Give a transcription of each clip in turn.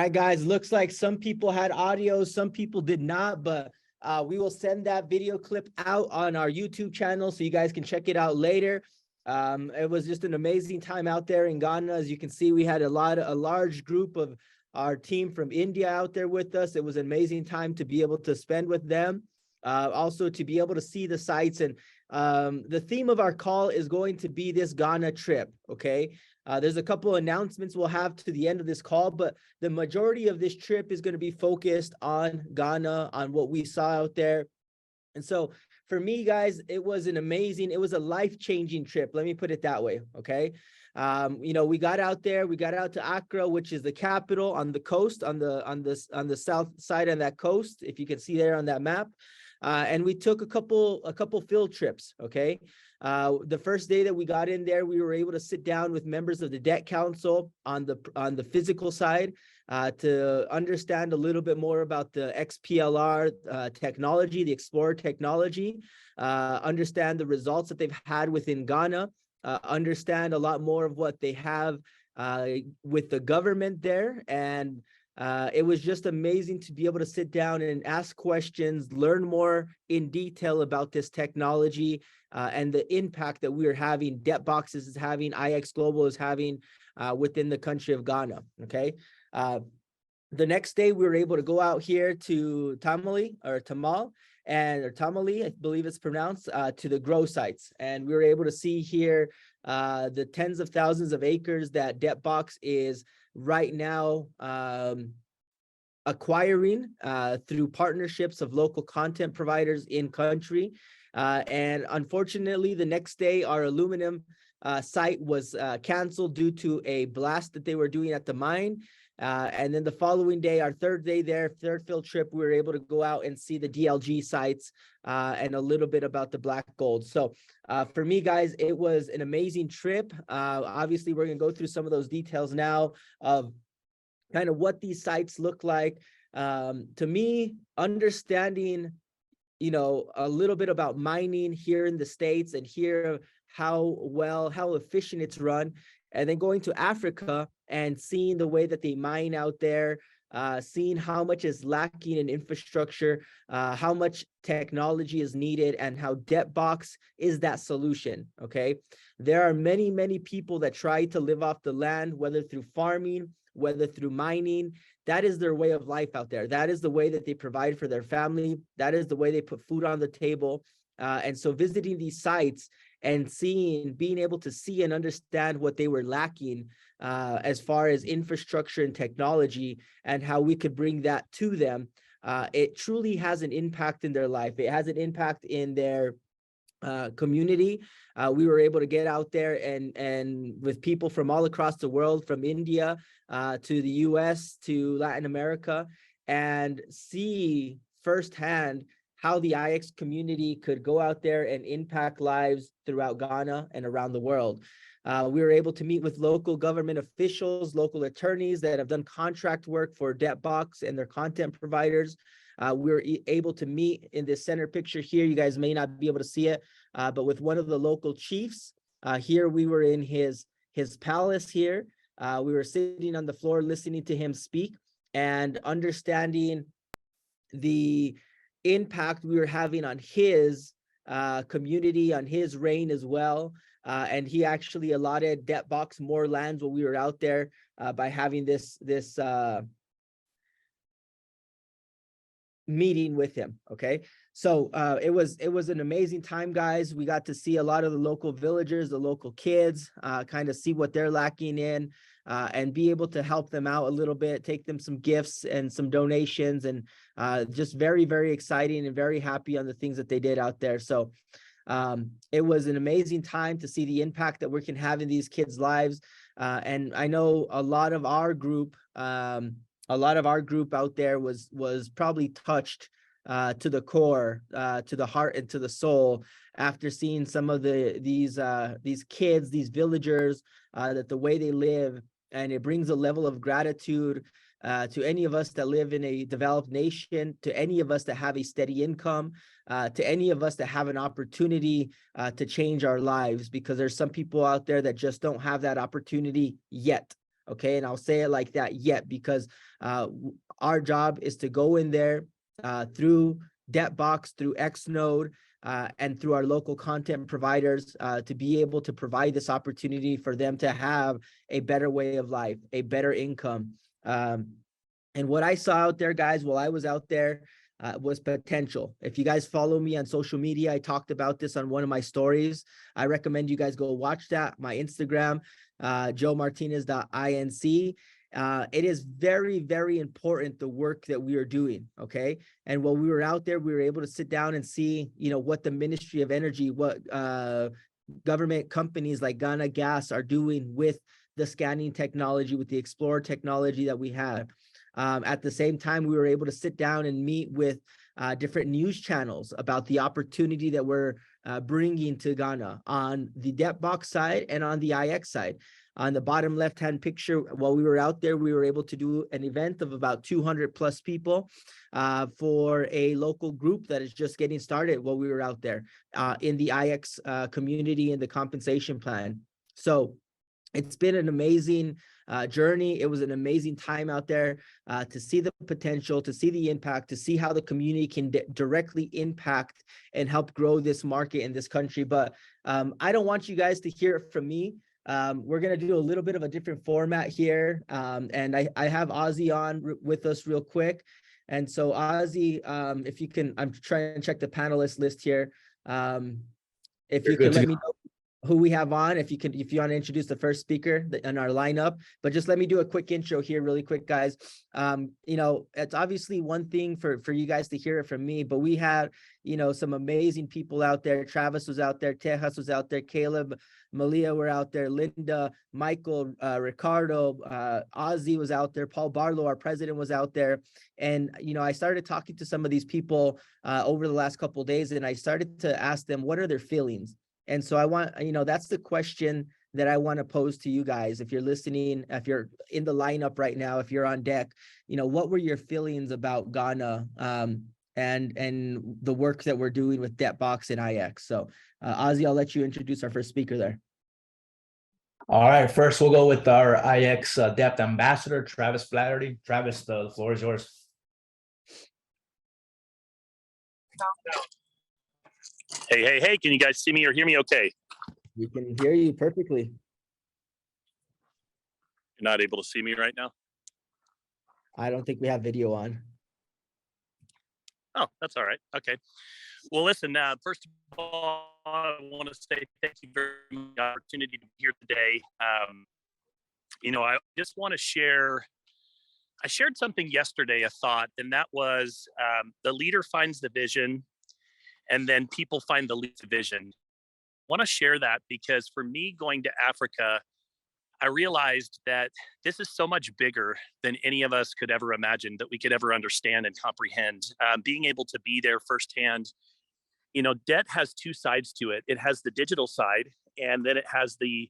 right, guys, looks like some people had audio, some people did not, but we will send that video clip out on our YouTube channel so you guys can check it out later. It was just an amazing time out there in Ghana. As you can see, we had a large group of our team from India out there with us. It was an amazing time to be able to spend with them. Also to be able to see the sites, and the theme of our call is going to be this Ghana trip, okay? There's a couple announcements we'll have to the end of this call, but the majority of this trip is going to be focused on Ghana, on what we saw out there. And so for me, guys, it was a life-changing trip. Let me put it that way, okay? You know, we got out there, we got out to Accra, which is the capital on the coast, on the south side of that coast, if you can see there on that map. And we took a couple field trips, okay? The first day that we got in there, we were able to sit down with members of the Debt Council on the physical side to understand a little bit more about the XPLR technology, the Explorer technology, understand the results that they've had within Ghana, understand a lot more of what they have with the government there. And it was just amazing to be able to sit down and ask questions, learn more in detail about this technology and the impact that we are having, DebtBox is having, IX Global is having within the country of Ghana, okay? The next day, we were able to go out here to Tamale, or Tamale, I believe it's pronounced, to the grow sites. And we were able to see here the tens of thousands of acres that DebtBox is right now acquiring through partnerships of local content providers in country. And unfortunately, the next day, our aluminum site was canceled due to a blast that they were doing at the mine. And then the following day, our third field trip, we were able to go out and see the DLG sites and a little bit about the black gold. So for me, guys, it was an amazing trip. Obviously, we're going to go through some of those details now of kind of what these sites look like. To me, understanding, you know, a little bit about mining here in the States and hear how efficient it's run, and then going to Africa and seeing the way that they mine out there, seeing how much is lacking in infrastructure, how much technology is needed, and how DebtBox is that solution, okay? There are many, many people that try to live off the land, whether through farming, whether through mining. That is their way of life out there. That is the way that they provide for their family. That is the way they put food on the table. And so visiting these sites and being able to see and understand what they were lacking as far as infrastructure and technology, and how we could bring that to them, it truly has an impact in their life. It has an impact in their community. We were able to get out there and with people from all across the world, from India to the US to Latin America, and see firsthand how the IX community could go out there and impact lives throughout Ghana and around the world. We were able to meet with local government officials, local attorneys that have done contract work for DebtBox and their content providers. We were able to meet in this center picture here. You guys may not be able to see it, but with one of the local chiefs. Here we were in his palace here. We were sitting on the floor listening to him speak and understanding the impact we were having on his community, on his reign as well. And he actually allotted DebtBox more lands while we were out there by having this meeting with him, okay? So it was an amazing time, guys. We got to see a lot of the local villagers, the local kids, kind of see what they're lacking in, and be able to help them out a little bit, take them some gifts and some donations, and just very, very exciting and very happy on the things that they did out there. So it was an amazing time to see the impact that we can have in these kids' lives. And I know a lot of our group out there was probably touched to the core, to the heart and to the soul, after seeing some of these kids, these villagers, that the way they live, and it brings a level of gratitude to any of us that live in a developed nation, to any of us that have a steady income, to any of us that have an opportunity to change our lives, because there's some people out there that just don't have that opportunity yet. Okay, and I'll say it like that, yet, because our job is to go in there through DebtBox, through Xnode, and through our local content providers to be able to provide this opportunity for them to have a better way of life, a better income. And what I saw out there, guys, while I was out there, was potential. If you guys follow me on social media, I talked about this on one of my stories. I recommend you guys go watch that. My Instagram, joemartinez.inc. It is very, very important, the work that we are doing, okay? And while we were out there, we were able to sit down and see, what the Ministry of Energy, what government companies like Ghana Gas are doing with the scanning technology, with the Explorer technology that we have. At the same time, we were able to sit down and meet with different news channels about the opportunity that we're bringing to Ghana on the DebtBox side and on the IX side. On the bottom left-hand picture, while we were out there, we were able to do an event of about 200 plus people for a local group that is just getting started while we were out there in the IX community and the compensation plan. So it's been an amazing journey. It was an amazing time out there to see the potential, to see the impact, to see how the community can directly impact and help grow this market in this country. But I don't want you guys to hear it from me. We're going to do a little bit of a different format here. And I have Ozzy on with us real quick. And so Ozzy, if you can, I'm trying to check the panelist list here. If you can let me know who we have on, if you want to introduce the first speaker in our lineup, but just let me do a quick intro here really quick, guys. It's obviously one thing for you guys to hear it from me, but we had, some amazing people out there. Travis was out there, Tejas was out there, Caleb, Malia were out there, Linda, Michael, Ricardo, Ozzy was out there, Paul Barlow, our president, was out there. And, I started talking to some of these people over the last couple of days, and I started to ask them, what are their feelings? And so I want, that's the question that I want to pose to you guys. If you're listening, if you're in the lineup right now, if you're on deck, what were your feelings about Ghana and the work that we're doing with DebtBox and IX? So Ozzy, I'll let you introduce our first speaker there. All right, first we'll go with our IX Debt Ambassador, Travis Flaherty. Travis, the floor is yours. Hey, can you guys see me or hear me okay? We can hear you perfectly. You're not able to see me right now? I don't think we have video on. Oh, that's all right. Okay. Well, listen, first of all, I want to say thank you very much for the opportunity to be here today. I just want to share, I shared something yesterday, a thought, and that was the leader finds the vision, and then people find the lead vision. I want to share that because for me, going to Africa, I realized that this is so much bigger than any of us could ever imagine, that we could ever understand and comprehend. Being able to be there firsthand, debt has two sides to it. It has the digital side, and then it has the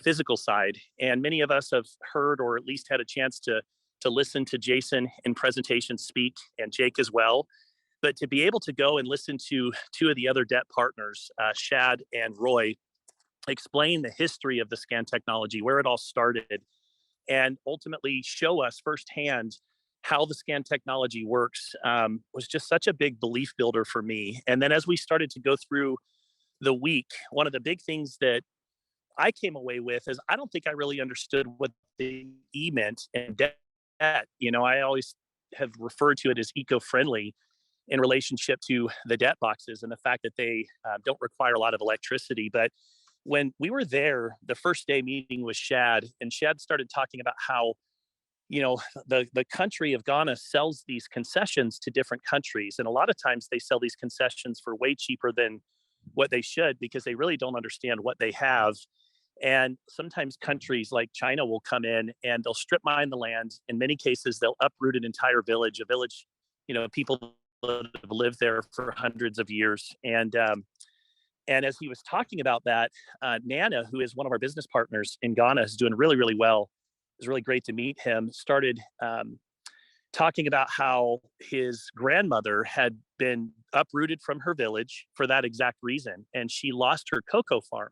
physical side. And many of us have heard, or at least had a chance to listen to Jason in presentation speak, and Jake as well. But to be able to go and listen to two of the other debt partners, Shad and Roy, explain the history of the scan technology, where it all started, and ultimately show us firsthand how the scan technology works, was just such a big belief builder for me. And then as we started to go through the week, one of the big things that I came away with is I don't think I really understood what the E meant in debt. I always have referred to it as eco-friendly in relationship to the debt boxes and the fact that they don't require a lot of electricity. But when we were there, the first day meeting with Shad, and Shad started talking about how, the country of Ghana sells these concessions to different countries. And a lot of times they sell these concessions for way cheaper than what they should, because they really don't understand what they have. And sometimes countries like China will come in and they'll strip mine the land. In many cases, they'll uproot an entire village, people that have lived there for hundreds of years. And as he was talking about that, Nana, who is one of our business partners in Ghana, is doing really, really well. It was really great to meet him. Started talking about how his grandmother had been uprooted from her village for that exact reason. And she lost her cocoa farm.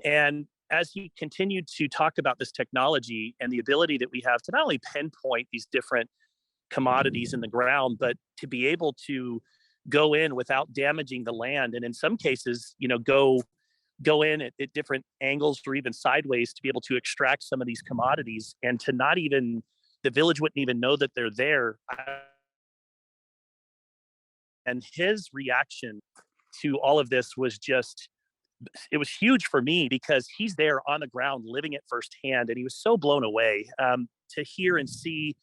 And as he continued to talk about this technology and the ability that we have to not only pinpoint these different commodities in the ground, but to be able to go in without damaging the land, and in some cases, go in at different angles or even sideways to be able to extract some of these commodities, and to not even, the village wouldn't even know that they're there. And his reaction to all of this was just, it was huge for me, because he's there on the ground living it firsthand, and he was so blown away to hear and see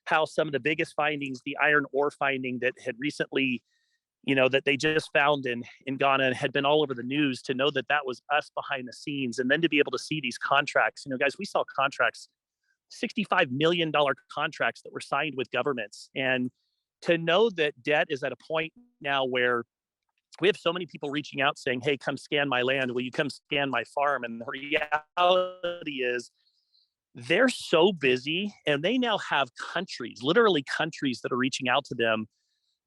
how some of the biggest findings, the iron ore finding that had recently, that they just found in Ghana and had been all over the news, to know that that was us behind the scenes, and then to be able to see these contracts. Guys, we saw contracts, $65 million contracts that were signed with governments, and to know that debt is at a point now where we have so many people reaching out saying, hey, come scan my land. Will you come scan my farm? And the reality is they're so busy, and they now have countries, literally countries, that are reaching out to them,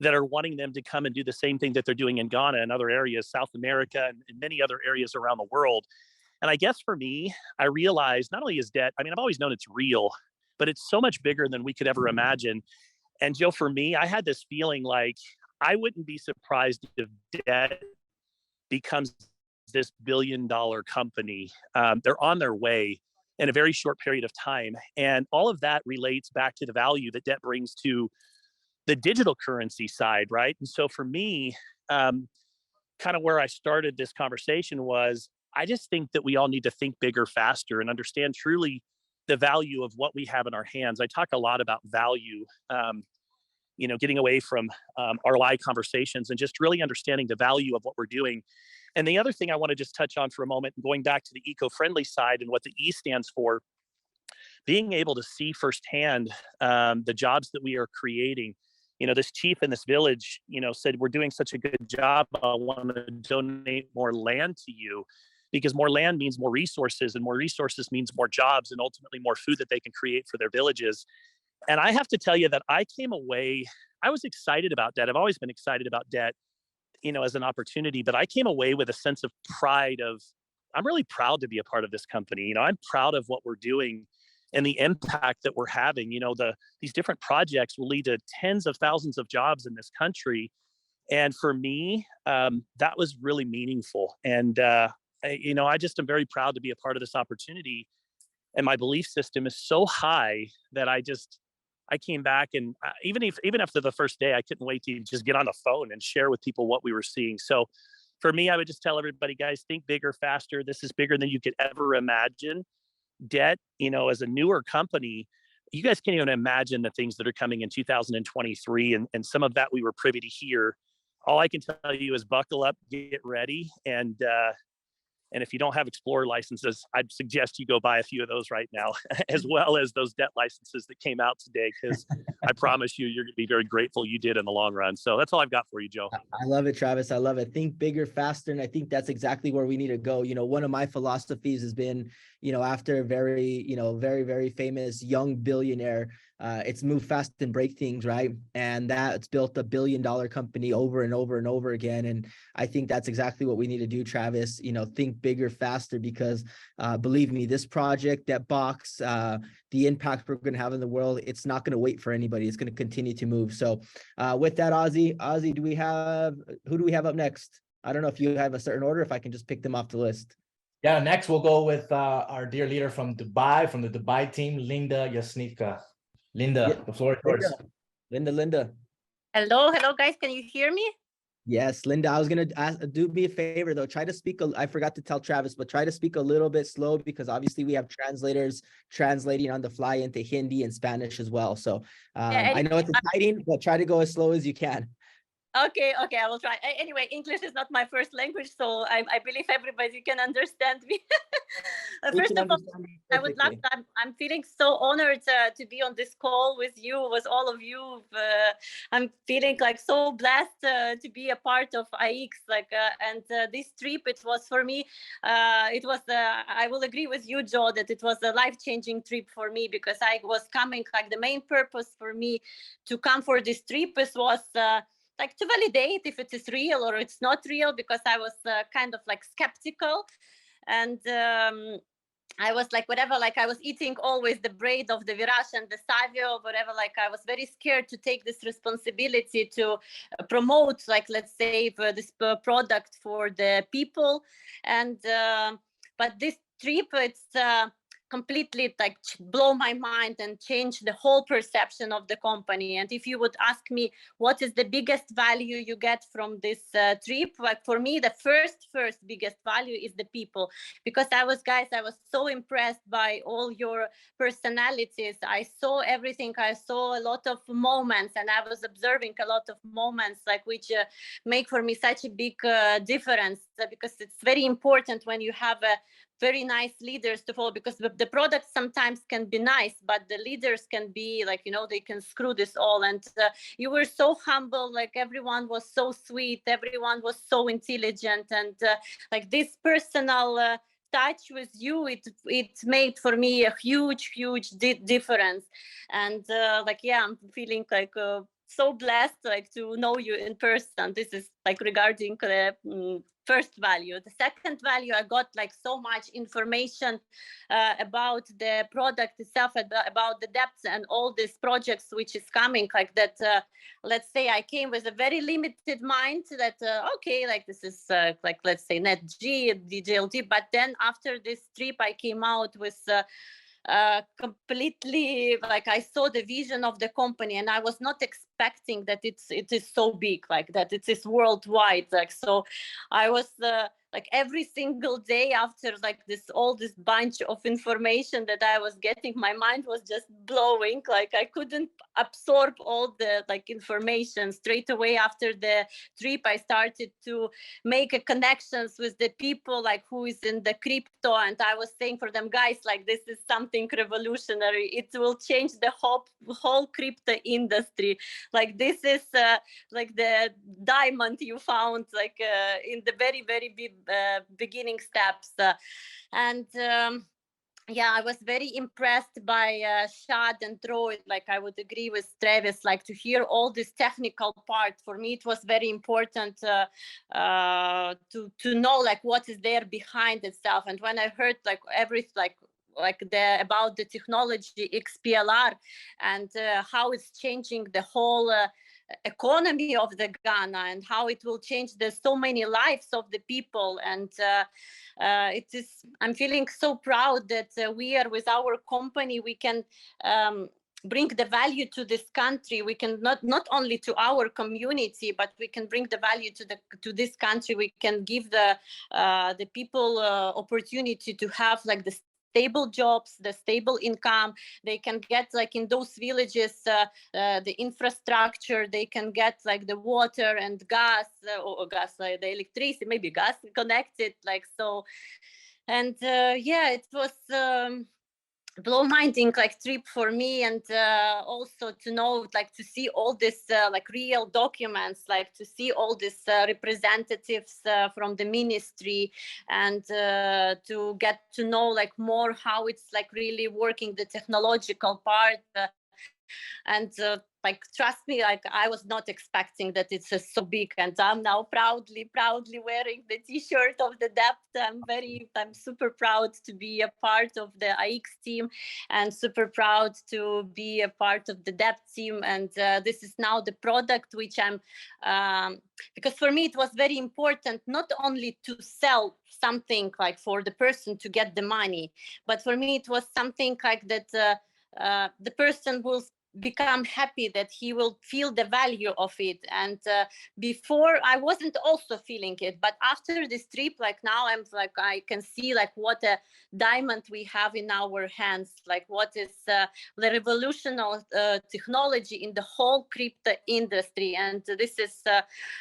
that are wanting them to come and do the same thing that they're doing in Ghana and other areas, South America, and many other areas around the world. And I guess for me, I realized not only is debt, I've always known it's real, but it's so much bigger than we could ever imagine. And Joe, for me, I had this feeling like I wouldn't be surprised if debt becomes this billion-dollar company. They're on their way in a very short period of time. And all of that relates back to the value that debt brings to the digital currency side, right? And so for me, kind of where I started this conversation was, I just think that we all need to think bigger, faster, and understand truly the value of what we have in our hands. I talk a lot about value, getting away from our live conversations and just really understanding the value of what we're doing. And the other thing I want to just touch on for a moment, going back to the eco-friendly side and what the E stands for, being able to see firsthand the jobs that we are creating. This chief in this village, said, we're doing such a good job. I want to donate more land to you, because more land means more resources, and more resources means more jobs, and ultimately more food that they can create for their villages. And I have to tell you that I came away, I was excited about debt. I've always been excited about debt, as an opportunity, but I came away with a sense of pride of, I'm really proud to be a part of this company. I'm proud of what we're doing and the impact that we're having. These different projects will lead to tens of thousands of jobs in this country. And for me, that was really meaningful. And, I just am very proud to be a part of this opportunity. And my belief system is so high that I came back, and even after the first day, I couldn't wait to just get on the phone and share with people what we were seeing. So for me, I would just tell everybody, guys, think bigger, faster. This is bigger than you could ever imagine. Debt, as a newer company, you guys can't even imagine the things that are coming in 2023. And some of that we were privy to hear. All I can tell you is buckle up, get ready. And if you don't have Explorer licenses, I'd suggest you go buy a few of those right now, as well as those debt licenses that came out today, because I promise you're going to be very grateful you did in the long run. So that's all I've got for you, Joe. I love it, Travis. I love it. Think bigger, faster. And I think that's exactly where we need to go. One of my philosophies has been, after a very, very, very famous young billionaire, it's move fast and break things, right? And that's built $1 billion company over and over and over again. And I think that's exactly what we need to do, Travis. Think bigger, faster, because believe me, this project, that box, the impact we're going to have in the world, it's not going to wait for anybody. It's going to continue to move. So with that, Ozzy, who do we have up next? I don't know if you have a certain order, if I can just pick them off the list. Yeah, next we'll go with our dear leader from Dubai, from the Dubai team, Linda Yasnivka. Linda, the floor is yours. Linda. Hello, guys. Can you hear me? Yes, Linda, I was going to do me a favor, though. Try to speak, I forgot to tell Travis, but try to speak a little bit slow, because obviously we have translators translating on the fly into Hindi and Spanish as well. So I know it's exciting, but try to go as slow as you can. Okay, I will try. Anyway, English is not my first language, so I believe everybody can understand me. First of all, I would love. I'm feeling so honored to be on this call with you, with all of you. I'm feeling like so blessed to be a part of AX. And this trip, it was for me. It was. I will agree with you, Joe, that it was a life-changing trip for me, because I was coming. The main purpose for me to come for this trip was. To validate if it is real or it's not real, because I was kind of skeptical. And I was like, whatever, like I was eating always the bread of the Virash and the Savio, whatever, like I was very scared to take this responsibility to promote, like, let's say, this product for the people. And, but this trip, it's completely like blow my mind and change the whole perception of the company. And if you would ask me what is the biggest value you get from this trip, like for me the first biggest value is the people, because I was so impressed by all your personalities. I saw everything. I saw a lot of moments, and I was observing a lot of moments like which make for me such a big difference, because it's very important when you have a very nice leaders to follow, because the products sometimes can be nice, but the leaders can be like, you know, they can screw this all. And you were so humble, like everyone was so sweet, everyone was so intelligent, and like this personal touch with you, it made for me a huge difference. And like, yeah, I'm feeling like so blessed like to know you in person. This is like regarding the first value. The second value, I got like so much information about the product itself, about the depths and all these projects which is coming, like that. Let's say I came with a very limited mind that okay, like this is like, let's say, NATG, BGLD, but then after this trip I came out with completely, like, I saw the vision of the company, and I was not expecting that it is so big, like that it is worldwide. Like, so I was like every single day after like all this bunch of information that I was getting, my mind was just blowing. Like I couldn't absorb all the like information. Straight away after the trip, I started to make connections with the people like who is in the crypto, and I was saying for them, guys, like this is something revolutionary. It will change the whole crypto industry. Like this is like the diamond you found like in the very big beginning steps. And yeah, I was very impressed by Shad and Troy. Like I would agree with Travis, like to hear all this technical part. For me, it was very important to know like what is there behind itself. And when I heard like about the technology XPLR and how it's changing the whole economy of the Ghana, and how it will change so many lives of the people. And I'm feeling so proud that we are with our company, we can bring the value to this country. We can not only to our community, but we can bring the value to this country. We can give the people opportunity to have like the stable jobs, the stable income. They can get like in those villages the infrastructure. They can get like the water and gas or gas, like the electricity, maybe gas connected, like so. And yeah, it was blow-minding like trip for me. And also to know, like to see all this like real documents, like to see all these representatives from the ministry, and to get to know like more how it's like really working, the technological part. And like trust me, like I was not expecting that it's so big, and I'm now proudly wearing the t-shirt of the depth. I'm super proud to be a part of the AX team, and super proud to be a part of the depth team. And this is now the product which I'm because for me it was very important not only to sell something like for the person to get the money, but for me it was something like that the person will become happy, that he will feel the value of it. And before I wasn't also feeling it, but after this trip, like now I'm like, I can see like what a diamond we have in our hands, like what is the revolutionary technology in the whole crypto industry. And this is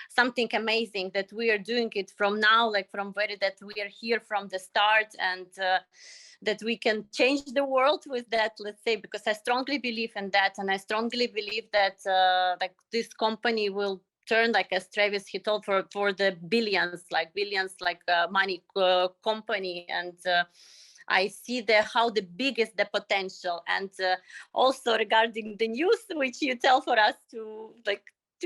something amazing that we are doing it from now, like that we are here from the start, and that we can change the world with that, let's say, because I strongly believe in that. And I strongly believe that like this company will turn, like as Travis he told, for the billions like money company. And I see how the big is the potential. And also regarding the news which you tell for us to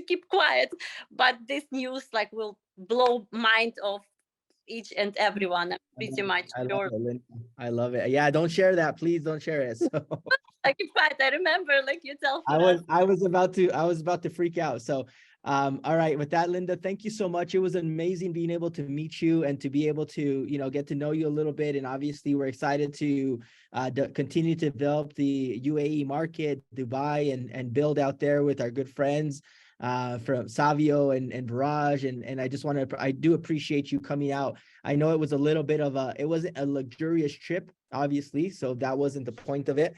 keep quiet, but this news like will blow mind of each and every one. I'm pretty much I love sure. it, Linda. I love it. Yeah, don't share that. Please don't share it. So I can find. I remember, like you tell. I was about to freak out. So all right, with that, Linda, thank you so much. It was amazing being able to meet you and to be able to, get to know you a little bit. And obviously we're excited to continue to develop the UAE market, Dubai, and build out there with our good friends from Savio and Barrage. And I do appreciate you coming out. I know it was a little bit of it wasn't a luxurious trip, obviously, so that wasn't the point of it.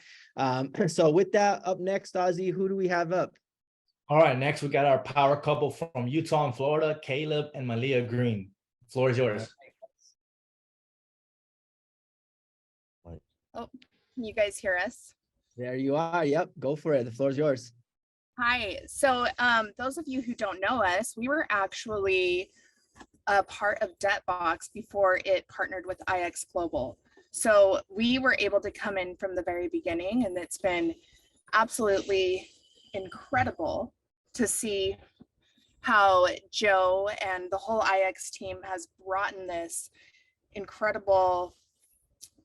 So with that, up next, Ozzy, who do we have up? All right, next we got our power couple from Utah and Florida, Caleb and Malia Green. Floor is yours. Oh, can you guys hear us? There you are. Yep, go for it. The floor is yours. Hi. So those of you who don't know us, we were actually a part of DebtBox before it partnered with IX Global. So we were able to come in from the very beginning, and it's been absolutely incredible to see how Joe and the whole IX team has brought in this incredible,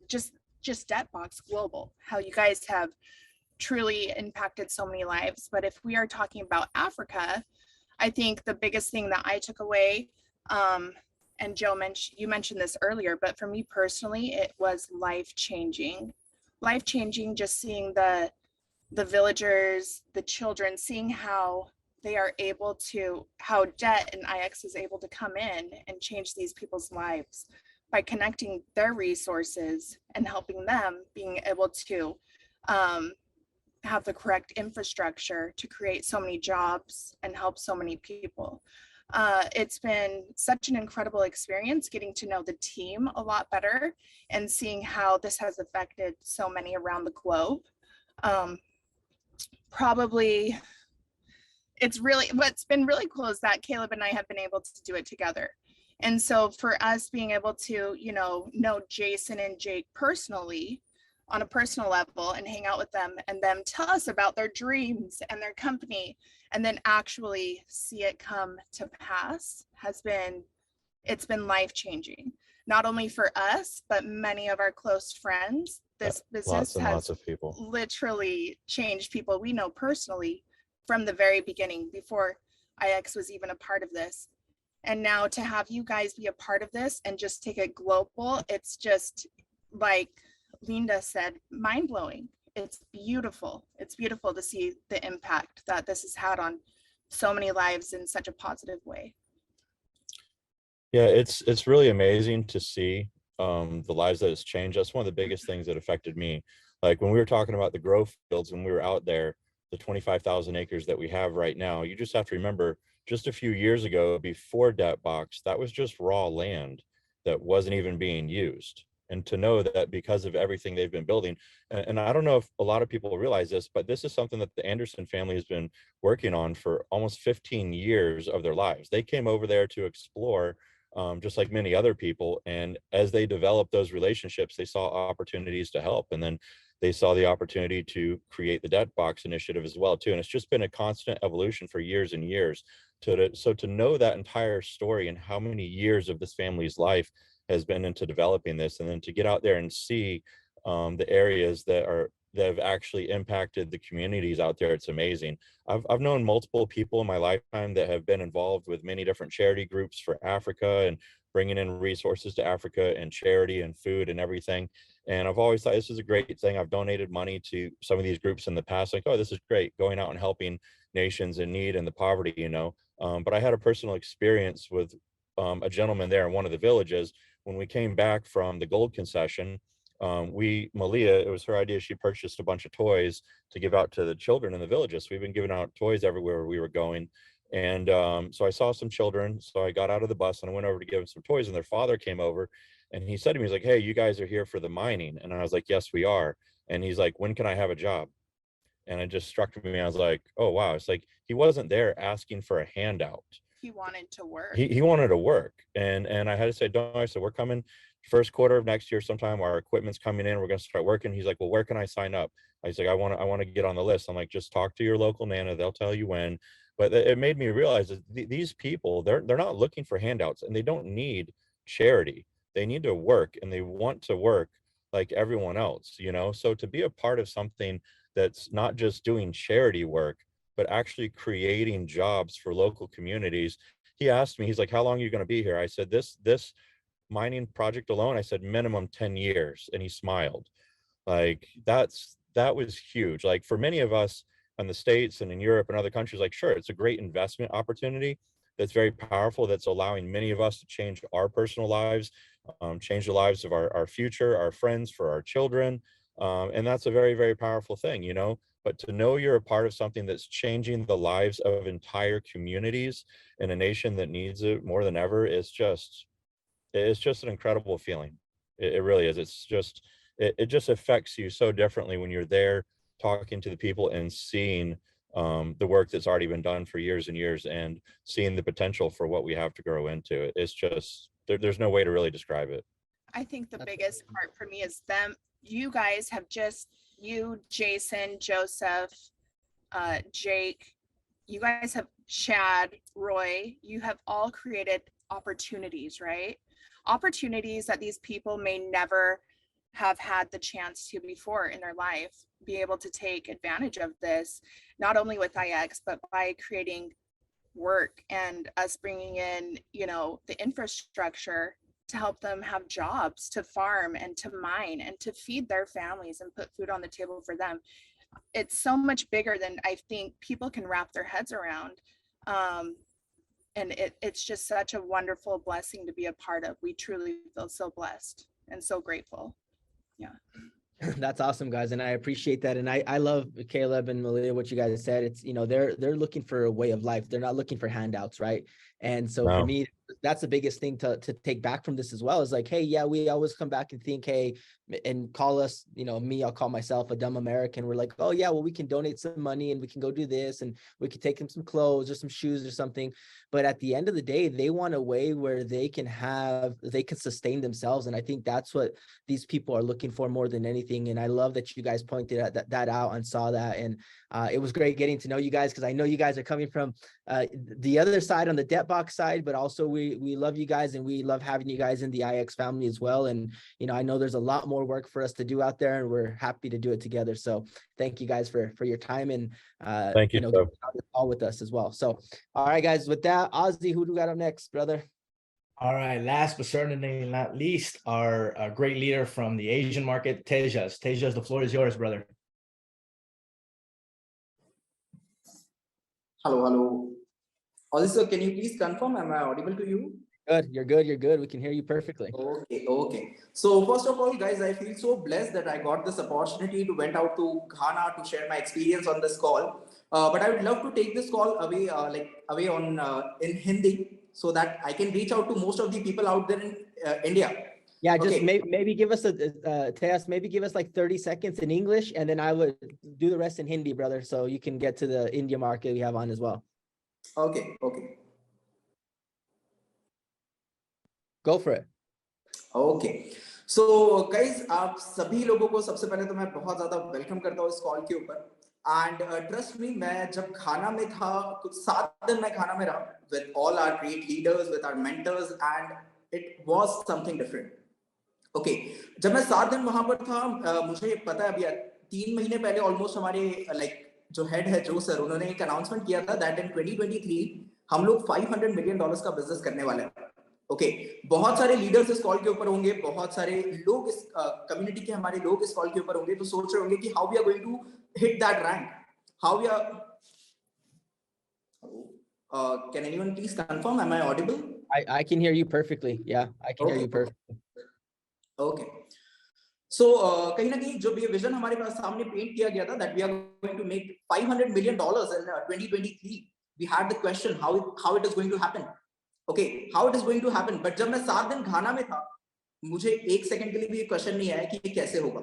just DebtBox Global, how you guys have truly impacted so many lives. But if we are talking about Africa, I think the biggest thing that I took away, and Joe you mentioned this earlier, but for me personally, it was life-changing, just seeing the villagers, the children, seeing how they are able to, how debt and IX is able to come in and change these people's lives by connecting their resources and helping them being able to have the correct infrastructure to create so many jobs and help so many people. It's been such an incredible experience getting to know the team a lot better and seeing how this has affected so many around the globe. Probably what's been really cool is that Caleb and I have been able to do it together. And so for us being able to, know Jason and Jake personally on a personal level and hang out with them and them tell us about their dreams and their company and then actually see it come to pass it's been life-changing, not only for us, but many of our close friends. This business has lots of people literally changed people we know personally from the very beginning, before IX was even a part of this. And now to have you guys be a part of this and just take it global, it's just, like Linda said, mind-blowing. It's beautiful. It's beautiful to see the impact that this has had on so many lives in such a positive way. Yeah, it's really amazing to see the lives that it's changed. That's one of the biggest things that affected me. Like when we were talking about the grow fields, when we were out there, the 25,000 acres that we have right now, you just have to remember, just a few years ago, before DebtBox, that was just raw land that wasn't even being used. And to know that because of everything they've been building, and I don't know if a lot of people realize this, but this is something that the Anderson family has been working on for almost 15 years of their lives. They came over there to explore, just like many other people. And as they developed those relationships, they saw opportunities to help. And then they saw the opportunity to create the DebtBox initiative as well, too. And it's just been a constant evolution for years and years. So to know that entire story and how many years of this family's life has been into developing this, and then to get out there and see the areas that have actually impacted the communities out there, it's amazing. I've known multiple people in my lifetime that have been involved with many different charity groups for Africa and bringing in resources to Africa and charity and food and everything. And I've always thought this is a great thing. I've donated money to some of these groups in the past, like, oh, this is great, going out and helping nations in need and the poverty, but I had a personal experience with a gentleman there in one of the villages. When we came back from the gold concession, Malia, it was her idea, she purchased a bunch of toys to give out to the children in the villages. So we've been giving out toys everywhere we were going. And so I saw some children, so I got out of the bus and I went over to give them some toys, and their father came over and he said to me, he's like, hey, you guys are here for the mining? And I was like, yes, we are. And he's like, when can I have a job? And it just struck me. I was like, oh, wow. It's like, he wasn't there asking for a handout. He wanted to work. He wanted to work. And I had to say, don't. I said, we're coming first quarter of next year sometime. Our equipment's coming in. We're going to start working. He's like, well, where can I sign up? I was like, I want to get on the list. I'm like, just talk to your local Nana. They'll tell you when. But it made me realize that these people, they're not looking for handouts, and they don't need charity. They need to work, and they want to work like everyone else, you know? So to be a part of something that's not just doing charity work, but actually creating jobs for local communities. He asked me, he's like, how long are you going to be here? I said, this mining project alone, I said, minimum 10 years. And he smiled. Like, that was huge. Like, for many of us in the States and in Europe and other countries, like, sure, it's a great investment opportunity that's very powerful, that's allowing many of us to change our personal lives, change the lives of our future, our friends, for our children. And that's a very, very powerful thing, you know? But to know you're a part of something that's changing the lives of entire communities in a nation that needs it more than ever is just, it's just an incredible feeling. It really is. It's just, it just affects you so differently when you're there talking to the people and seeing the work that's already been done for years and years, and seeing the potential for what we have to grow into. It's just, there's no way to really describe it. I think the biggest part for me is them. You guys have just, you, Jason, Joseph, Jake, you guys have, Chad, Roy, you have all created opportunities, right? Opportunities that these people may never have had the chance to before in their life, be able to take advantage of this, not only with IX, but by creating work and us bringing in, you know, the infrastructure to help them have jobs, to farm and to mine and to feed their families and put food on the table for them. It's so much bigger than I think people can wrap their heads around. And it's just such a wonderful blessing to be a part of. We truly feel so blessed and so grateful. Yeah. That's awesome, guys, and I appreciate that. And I love Caleb and Malia, what you guys said. It's, you know, they're looking for a way of life. They're not looking for handouts, right? And so for me, that's the biggest thing to take back from this as well, is like, hey, yeah, we always come back and think, hey, and call us, you know, me, I'll call myself a dumb American. We're like, oh yeah, well, we can donate some money and we can go do this and we can take them some clothes or some shoes or something. But at the end of the day, they want a way where they can sustain themselves. And I think that's what these people are looking for more than anything. And I love that you guys pointed that out and saw that. And it was great getting to know you guys, because I know you guys are coming from the other side, on the debt box side, but also we love you guys, and we love having you guys in the IX family as well. And, you know, I know there's a lot more work for us to do out there, and we're happy to do it together. So thank you guys for your time, and thank you, know, getting on the call with us as well. So, all right, guys, with that, Ozzy, who do we got up next, brother? All right, last but certainly not least, our great leader from the Asian market, Tejas. Tejas, the floor is yours, brother. Hello. Also, can you please confirm, am I audible to you? Good, you're good, you're good. We can hear you perfectly. Okay. So first of all, guys, I feel so blessed that I got this opportunity to went out to Ghana to share my experience on this call. But I would love to take this call away, away on in Hindi, so that I can reach out to most of the people out there in India. Yeah, just maybe give us a test, maybe give us like 30 seconds in English, and then I would do the rest in Hindi, brother, so you can get to the India market we have on as well. Okay. Go for it. Okay. So guys, आप सभी लोगों को सबसे पहले तो मैं बहुत ज़्यादा वेलकम करता हूँ इस कॉल के ऊपर. And trust me, मैं जब घाना में था, कुछ 7 दिन मैं घाना में रहा with all our great leaders, with our mentors, and it was something different. Okay, जब मैं 7 दिन वहाँ पर था, मुझे पता है अभी 3 महीने पहले ऑलमोस्ट हमारे जो हेड है जो सर, उन्होंने एक अनाउंसमेंट किया था दैट इन 2023 हम लोग $500 मिलियन का बिजनेस करने वाले हैं. ओके, बहुत सारे लीडर्स इस कॉल के ऊपर होंगे, बहुत सारे लोग इस कम्युनिटी के हमारे लोग इस कॉल के ऊपर होंगे, तो सोच रहे होंगे कि how we are going to hit that rank, how we are can anyone please confirm, am I audible? I can hear you perfectly. Yeah, I can hear you perfectly. Okay. So कहीं ना कहीं जो ये vision हमारे पास सामने paint किया गया था that we are going to make $500 million in 2023, we had the question how it is going to happen. Okay, how it is going to happen. But जब मैं 7 दिन घाना में था, मुझे 1 सेकंड के लिए भी क्वेश्चन नहीं आया कि ये कैसे होगा.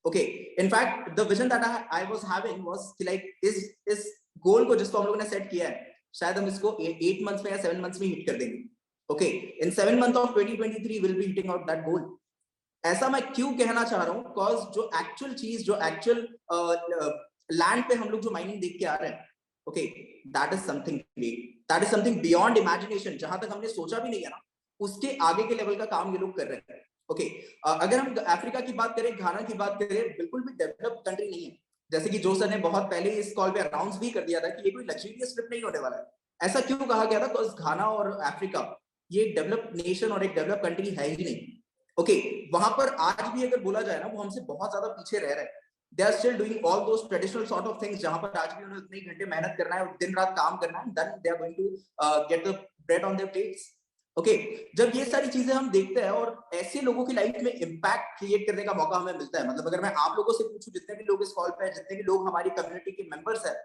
Okay, in fact the vision that I was having was कि like इस गोल को जिसको हम लोगों ने सेट किया है, शायद हम इसको 8 months में या 7 months में हिट कर देंगे. Okay, in 7 months of 2023 we'll be hitting out that goal. ऐसा मैं क्यों कहना चाह रहा हूँ, बिकॉज जो एक्चुअल चीज, जो एक्चुअल लैंड पे हम लोग जो माइनिंग देख के आ रहे हैं, okay, that is something great, that is something beyond imagination, जहां तक हमने सोचा भी नहीं है ना, उसके आगे के लेवल का काम ये लोग कर रहे हैं। ओके, अगर हम अफ्रीका की बात करें, घाना की बात करें, बिल्कुल भी डेवलप्ड कंट्री नहीं है। जैसे कि जो सर ने बहुत पहले इस कॉल पे अनाउंस भी कर दिया था कि ये कोई लग्जरियस ट्रिप नहीं होने वाला है। ऐसा क्यों कहा गया था? बिकॉज घाना और अफ्रीका ये डेवलप्ड नेशन और एक डेवलप्ड कंट्री है ही नहीं। ओके, वहां पर आज भी अगर बोला जाए ना, वो हमसे बहुत ज्यादा पीछे रह रहे हैं। They are still doing all those traditional sort of things, जहां पर आज भी उन्हें उतने ही घंटे मेहनत करना है और दिन रात काम करना है, then they are going to get the bread on their plates. Okay, जब ये सारी चीजें हम देखते हैं और ऐसे लोगों की लाइफ में इम्पैक्ट क्रिएट करने का मौका हमें मिलता है, मतलब अगर मैं आप लोगों से पूछूं, जितने भी लोग इस कॉल पे हैं, जितने भी लोग हमारी कम्युनिटी के मेंबर्स हैं,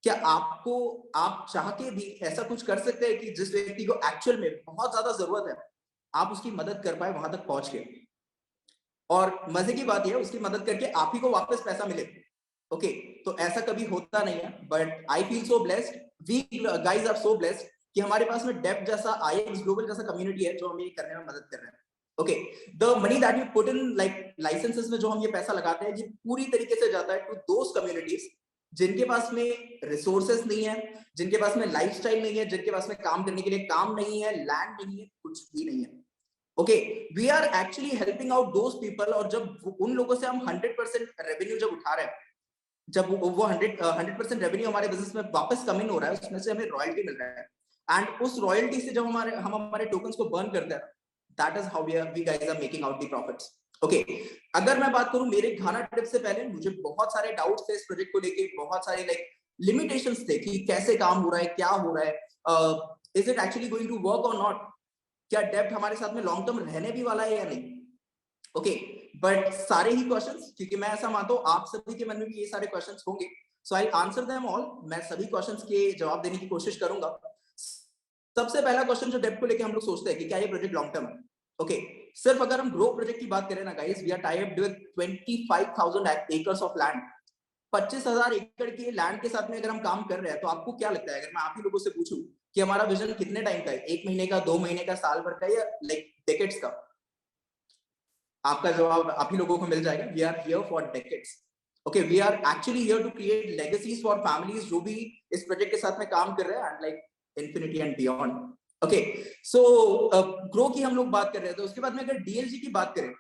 क्या आप चाह के भी ऐसा कुछ कर सकते हैं कि जिस व्यक्ति को एक्चुअल में बहुत ज्यादा जरूरत है, आप उसकी मदद कर पाए वहां तक पहुंच के, और मजे की बात यह है उसकी मदद करके आप ही को वापस पैसा मिले। ओके, तो ऐसा कभी होता नहीं है, but I feel so blessed, we guys are so blessed कि हमारे पास में डेप जैसा, आईएक्स ग्लोबल जैसा कम्युनिटी है जो हमें ये करने में मदद कर रहे हैं। Okay, the money that we put in like licences में जो हम ये पैसा लगाते हैं, ये पूरी तरीके से जाता है टू दोस कम्युनिटीज जिनके पास में रिसोर्सेस नहीं है, जिनके पास में लाइफस्टाइल नहीं है, जिनके पास में काम करने के लिए काम नहीं है, लैंड नहीं है, कुछ भी नहीं है। Okay, we are actually helping out those people, और जब उन लोगों से हम 100% रेवेन्यू जब उठा रहे हैं, जब वो 100% रेवेन्यू हमारे बिजनेस में वापस कम इन हो रहा है, उसमें से हमें रॉयल्टी मिल रहा है, एंड उस रॉयल्टी से जब हम हमारे टोकन्स को बर्न करते हैं, that is how we guys are making out the profits. Okay, अगर मैं बात करूं मेरे घाना ट्रिप से पहले, मुझे बहुत सारे डाउट्स थे इस प्रोजेक्ट को लेके, बहुत सारे लाइक लिमिटेशंस थे कि कैसे काम हो रहा है, क्या हो रहा है, is it actually going to work और नॉट, क्या डेप्ट हमारे साथ में लॉन्ग टर्म रहने भी वाला है या नहीं। ओके, बट सारे ही क्वेश्चंस, क्योंकि मैं ऐसा मानता हूं आप सभी के मन में भी ये सारे क्वेश्चंस होंगे, सो आई आंसर देम ऑल। मैं सभी क्वेश्चंस के जवाब देने की कोशिश करूंगा। सबसे पहला क्वेश्चन जो डेप्ट को लेके हम लोग सोचते हैं कि क्या ये प्रोजेक्ट लॉन्ग टर्म है। ओके, सिर्फ अगर हम ग्रो प्रोजेक्ट की बात करें ना guys, we are tie up with 25,000 acres of land. 25,000 एकड़ के लैंड के साथ में अगर हम काम कर रहे हैं, तो आपको क्या लगता है, अगर मैं आप ही लोगों से पूछूं कि हमारा विजन कितने टाइम का है, 1 महीने का, 2 महीने का, साल भर का, या लाइक डेकेड्स का? आपका जवाब आप ही लोगों को मिल जाएगा, we are here for decades. Okay, we are actually here to create legacies for families जो भी इस प्रोजेक्ट के साथ में काम कर रहे हैं, and like infinity and beyond. Okay, so grow की हम लोग बात कर रहे थे, उसके बाद में अगर डीएलजी की बात करें,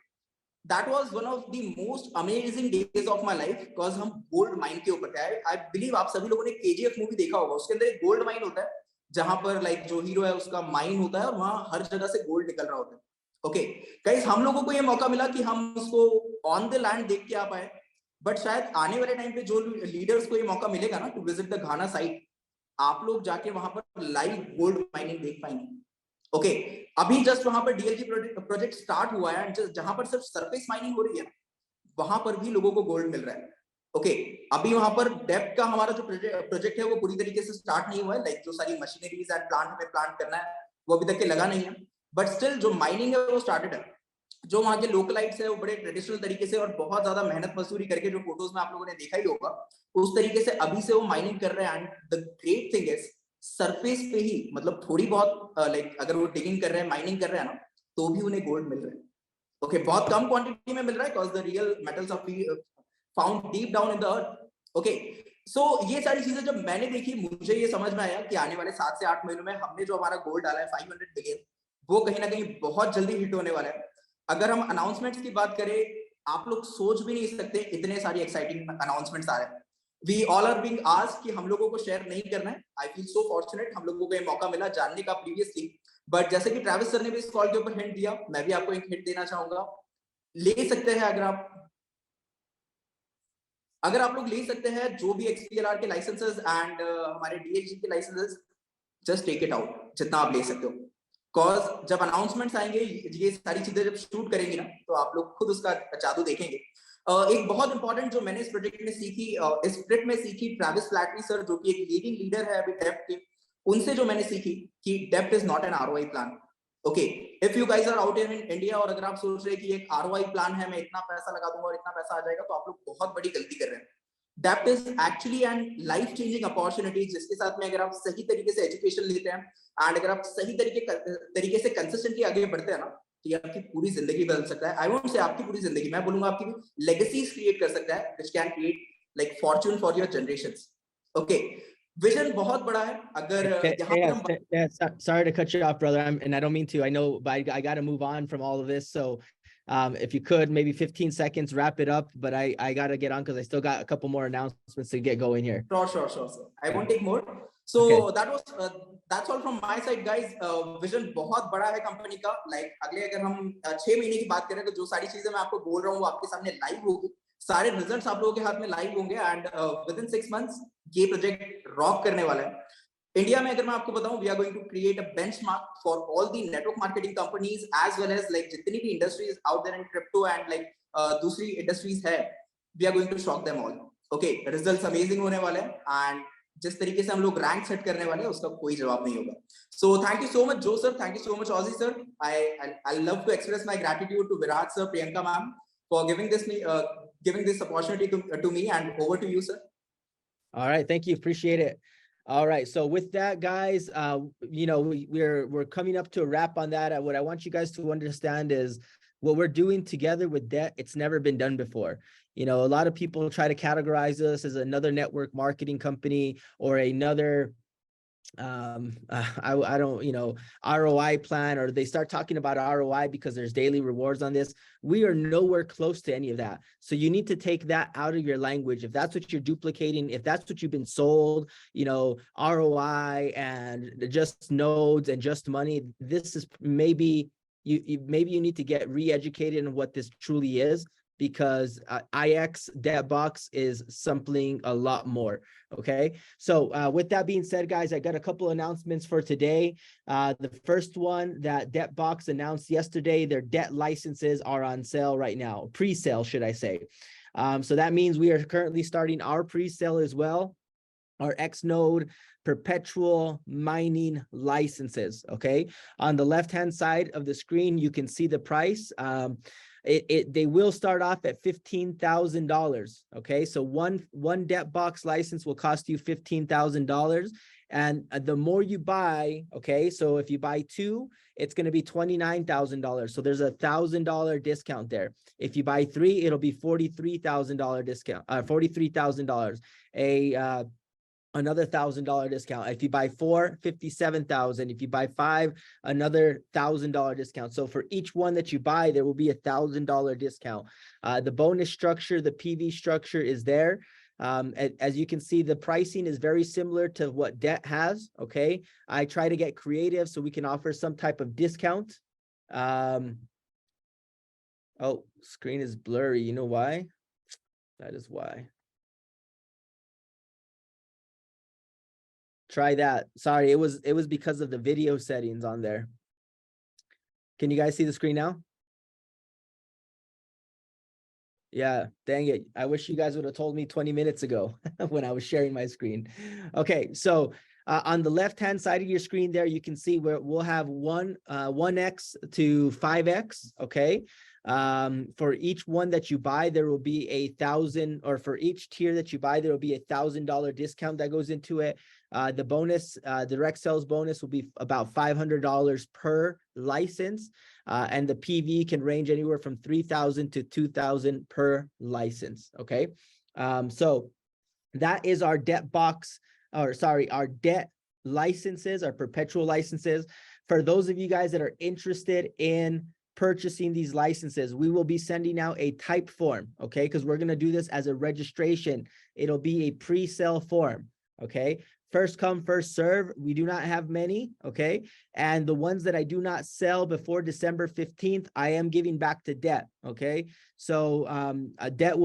that was one of the most amazing days of my life, because हम गोल्ड माइन के ऊपर थे। I believe आप सभी लोगों ने केजीएफ मूवी देखा होगा, उसके अंदर एक गोल्ड माइन होता है जहां पर लाइक जो हीरो है उसका माइन होता है और वहां हर जगह से गोल्ड निकल रहा होता है। ओके गाइस, हम लोगों को ये मौका मिला कि हम उसको ऑन द लैंड देख के आ पाए, बट शायद आने वाले टाइम पे जो लीडर्स को ये मौका मिलेगा ना to visit the Ghana site, आप लोग जाके वहां पर लाइव गोल्ड माइनिंग देख पाएंगे। ओके, अभी जस्ट वहां पर डीएलजी प्रोजेक्ट स्टार्ट हुआ है, एंड जहां पर सिर्फ सरफेस माइनिंग हो रही है, वहां पर भी लोगों को गोल्ड मिल रहा है। ओके, अभी वहां पर डेप्थ का हमारा जो प्रोजेक्ट है वो पूरी तरीके से स्टार्ट नहीं हुआ है, लाइक जो सारी मशीनरीज एंड प्लांट हमें प्लांट करना है वो अभी तक के लगा नहीं है, बट स्टिल जो माइनिंग है वो स्टार्टेड है। जो वहां के लोकलाइट्स है वो बड़े ट्रेडिशनल तरीके से और बहुत ज्यादा मेहनत मजदूरी करके, जो फोटोज में आप लोगों ने देखा ही होगा, उस तरीके से अभी से वो माइनिंग कर रहे हैं। And the great thing is, surface पे ही, मतलब थोड़ी बहुत लाइक अगर वो डिगिंग कर रहे हैं, माइनिंग कर रहे हैं ना, तो भी उन्हें गोल्ड मिल रहा है। ओके, बहुत कम क्वांटिटी में मिल रहा है, because the real metals are found deep down in the earth. Okay, so ये सारी चीजें जब मैंने देखी, मुझे ये समझ में आया कि आने वाले 7 से 8 महीनों में हमने जो हमारा गोल डाला है 500 बिलियन, वो कहीं ना कहीं बहुत जल्दी हिट होने वाला है। अगर हम अनाउंसमेंट्स की बात करें, आप लोग सोच भी नहीं सकते इतने सारी एक्साइटिंग अनाउंसमेंट्स आ रहे हैं। We all are being asked कि हम लोगों को शेयर नहीं करना है। I feel so fortunate, हम लोगों को ये मौका मिला जानने का प्रीवियसली, बट जैसे कि ट्रैविस सर ने भी इस कॉल के ऊपर हिंट दिया, मैं भी आपको एक हिंट देना चाहूंगा। ले सकते हैं अगर आप लोग ले सकते हैं जो भी XPLR के लाइसेंसेस एंड हमारे डीएलजी के licences, just take it out जितना आप ले सकते हो, बिकॉज जब अनाउंसमेंट्स आएंगे, ये सारी चीजें जब शूट करेंगी ना, तो आप लोग खुद उसका जादू देखेंगे। एक बहुत इंपॉर्टेंट जो मैंने इस प्रोजेक्ट में सीखी, इस ट्रिप में सीखी, ट्रैविस फ्लैटरी सर जो कि एक लीडिंग लीडर है अभी डेप्ट के, उनसे जो मैंने सीखी कि डेप्ट is not an ROI plan. Okay, if you guys are out in India और अगर आप सोच रहे हैं कि एक आरओआई प्लान है, मैं इतना पैसा लगा दूंगा और इतना पैसा आ जाएगा, तो आप लोग बहुत बड़ी गलती कर रहे हैं। डेप्ट is actually an life changing opportunity, जिसके साथ में अगर आप सही तरीके से एजुकेशन लेते हैं एंड अगर आप सही तरीके से कंसिस्टेंटली आगे बढ़ते हैं ना, तो ये आपकी पूरी जिंदगी बदल सकता है। आई वोंट से आपकी पूरी जिंदगी, मैं बोलूंगा आपकी लेगेसीज क्रिएट कर सकता है, which can create like Fortune for your generations. Okay, vision बहुत बड़ा है अगर यहाँ पर हम sorry to cut you off, brother. And I don't mean to. I know, but I got to move on from all of this. So if you could, maybe 15 seconds, wrap it up. But I got to get on because I still got a couple more announcements to get going here. Sure, sir. I won't take more. So that's all from my side, guys. Vision बहुत बड़ा है company का. Like अगले अगर हम 6 महीने की बात करें तो जो सारी चीजें मैं आपको बोल रहा हूँ वो आपके सामने लाइव होगी. सारे रिजल्ट्स आप लोगों के हाथ में लाइव होंगे एंड विद इन 6 months ये प्रोजेक्ट रॉक करने वाला है. इंडिया में अगर मैं आपको बताऊं, we are going to create a benchmark for all the network marketing companies as well as like जितनी भी industries out there in crypto and like दूसरी इंडस्ट्रीज है, we are going to shock them all. Okay, results amazing होने वाले हैं and जिस तरीके से हम लोग रैंक सेट करने वाले हैं उसका कोई जवाब नहीं होगा. So thank you so much जो sir, thank you so much ऑजी sir. I love to express my gratitude to Virat sir, Priyanka ma'am for giving this opportunity to me, and over to you, sir. All right, thank you, appreciate it. All right, so with that, guys, you know, we're coming up to a wrap on that. What I want you guys to understand is what we're doing together with debt, it's never been done before. You know, a lot of people try to categorize us as another network marketing company or another I don't, you know, ROI plan, or they start talking about ROI because there's daily rewards on this. We are nowhere close to any of that. So you need to take that out of your language. If that's what you're duplicating, if that's what you've been sold, you know, ROI and just nodes and just money, this is maybe you need to get re-educated in what this truly is, because IX DebtBox is something a lot more. Okay, so with that being said, guys, I got a couple announcements for today. The first one, that DebtBox announced yesterday, their debt licenses are on sale right now, pre-sale, should I say. So that means we are currently starting our pre-sale as well, our X node perpetual mining licenses. Okay, on the left hand side of the screen you can see the price. They will start off at $15,000. Okay, so one DebtBox license will cost you $15,000, and the more you buy, okay, so if you buy 2, it's going to be $29,000. So there's $1,000 discount there. If you buy 3, it'll be $43,000 discount. $43,000. Another $1,000 discount. If you buy 4, $57,000. If you buy 5, another $1,000 discount. So for each one that you buy, there will be $1,000 discount. The bonus structure, the PV structure is there. As you can see, the pricing is very similar to what debt has. Okay, I try to get creative so we can offer some type of discount. Oh, screen is blurry. You know why? That is why. Try that. Sorry, it was because of the video settings on there. Can you guys see the screen now? Yeah, dang it. I wish you guys would have told me 20 minutes ago when I was sharing my screen. Okay, so on the left-hand side of your screen there, you can see where we'll have 1x to 5x, okay? For each one that you buy, there will be 1,000, or for each tier that you buy, there will be $1,000 discount that goes into it. The bonus, direct sales bonus will be about $500 per license. And the PV can range anywhere from $3,000 to $2,000 per license. Okay. So that is our DebtBox, or sorry, our debt licenses, our perpetual licenses. For those of you guys that are interested in purchasing these licenses, we will be sending out a type form, okay? Because we're going to do this as a registration. It'll be a pre-sale form, okay? First come, first serve. We do not have many, okay? And the ones that I do not sell before December 15th, I am giving back to debt, okay? So debt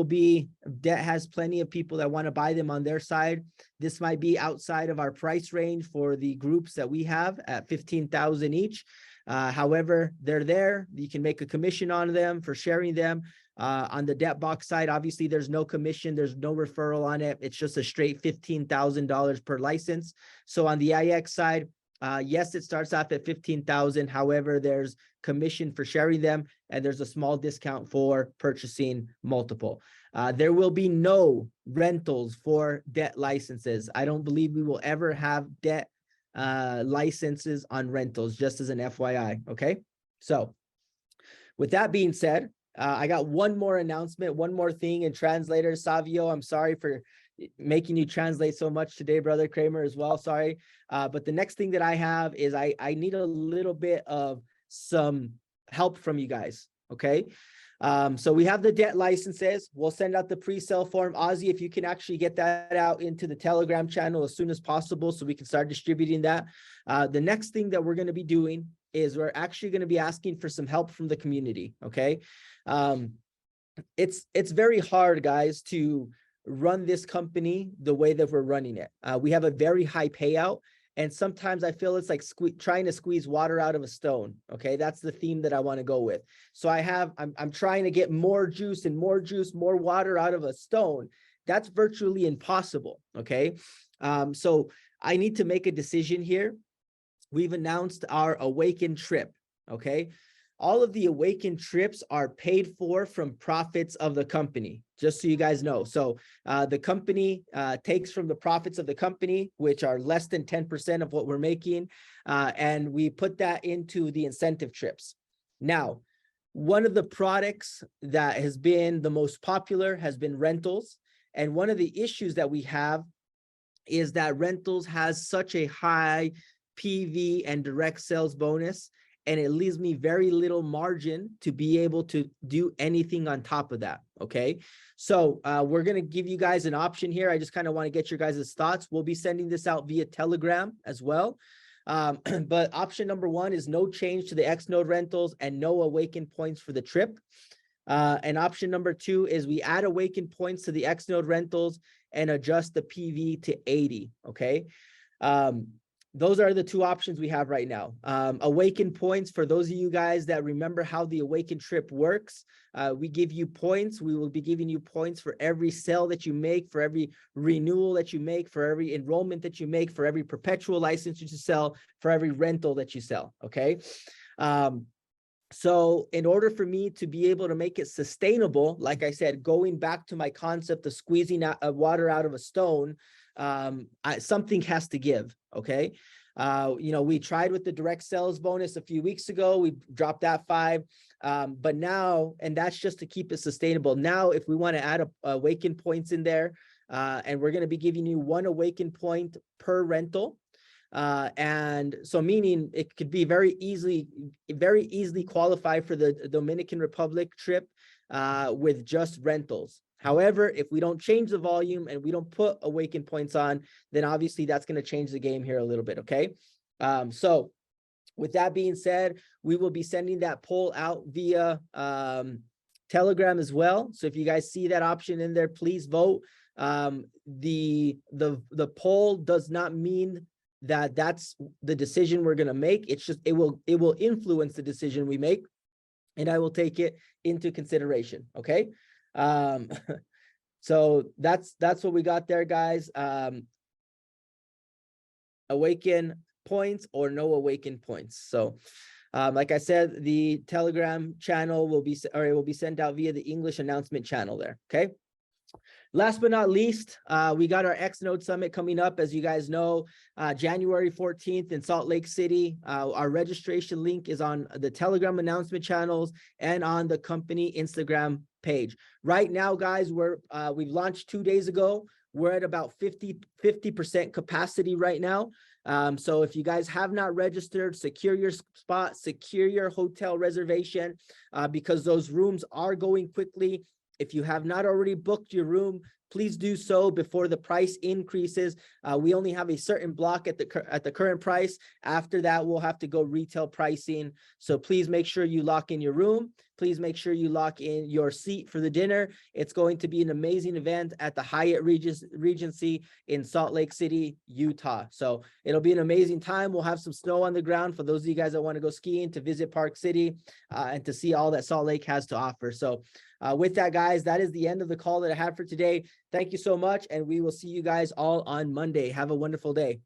has plenty of people that want to buy them on their side. This might be outside of our price range for the groups that we have at $15,000 each. However, they're there. You can make a commission on them for sharing them. On the DebtBox side, obviously there's no commission, there's no referral on it. It's just a straight $15,000 per license. So on the IX side, yes, it starts off at $15,000. However, there's commission for sharing them, and there's a small discount for purchasing multiple. There will be no rentals for debt licenses. I don't believe we will ever have debt licenses on rentals, just as an FYI. Okay, so with that being said, I got one more announcement, one more thing. And translator Savio, I'm sorry for making you translate so much today, brother Kramer, as well. Sorry. But the next thing that I have is I need a little bit of some help from you guys. Okay. So we have the debt licenses. We'll send out the pre-sale form. Ozzy, if you can actually get that out into the Telegram channel as soon as possible so we can start distributing that. The next thing that we're going to be doing is we're actually going to be asking for some help from the community. Okay. It's very hard, guys, to run this company the way that we're running it. We have a very high payout, and sometimes I feel it's like trying to squeeze water out of a stone. Okay, that's the theme that I want to go with. So I'm trying to get more juice and more juice, more water out of a stone. That's virtually impossible. Okay, so I need to make a decision here. We've announced our Awaken trip. Okay. All of the Awaken trips are paid for from profits of the company, just so you guys know. So the company takes from the profits of the company, which are less than 10% of what we're making, and we put that into the incentive trips. Now, one of the products that has been the most popular has been rentals. And one of the issues that we have is that rentals has such a high PV and direct sales bonus, and it leaves me very little margin to be able to do anything on top of that. Okay. So we're going to give you guys an option here. I just kind of want to get your guys' thoughts. We'll be sending this out via Telegram as well. But option number one is no change to the X node rentals and no Awaken points for the trip. And option number two is we add Awaken points to the X node rentals and adjust the PV to 80. Okay. Those are the two options we have right now. Awaken points, for those of you guys that remember how the Awaken trip works, we give you points. We will be giving you points for every sale that you make, for every renewal that you make, for every enrollment that you make, for every perpetual license that you sell, for every rental that you sell. Okay. So in order for me to be able to make it sustainable, like I said, going back to my concept of squeezing water out of a stone, something has to give. Okay. We tried with the direct sales bonus a few weeks ago. We dropped that 5. But now, and that's just to keep it sustainable. Now, if we want to add Awaken points in there, and we're going to be giving you 1 Awaken point per rental. And so meaning it could be very easily qualified for the Dominican Republic trip with just rentals. However, if we don't change the volume and we don't put Awaken points on, then obviously that's going to change the game here a little bit. Okay. So with that being said, we will be sending that poll out via Telegram as well. So if you guys see that option in there, please vote. The poll does not mean that that's the decision we're going to make. It's just, it will influence the decision we make, and I will take it into consideration. Okay. So that's what we got there, guys. Awaken points or no Awaken points. So like I said, the Telegram channel will be sent out via the English announcement channel there. Okay. Last but not least, we got our X Node Summit coming up, as you guys know, January 14th in Salt Lake City. Our registration link is on the Telegram announcement channels and on the company Instagram page. Right now, guys, we've launched 2 days ago. We're at about 50% capacity right now. So if you guys have not registered, secure your spot, secure your hotel reservation, because those rooms are going quickly. If you have not already booked your room, please do so before the price increases. We only have a certain block at the current price. After that, we'll have to go retail pricing. So please make sure you lock in your room. Please make sure you lock in your seat for the dinner. It's going to be an amazing event at the Hyatt Regency in Salt Lake City, Utah. So it'll be an amazing time. We'll have some snow on the ground for those of you guys that want to go skiing, to visit Park City, and to see all that Salt Lake has to offer. So with that, guys, that is the end of the call that I have for today. Thank you so much, and we will see you guys all on Monday. Have a wonderful day.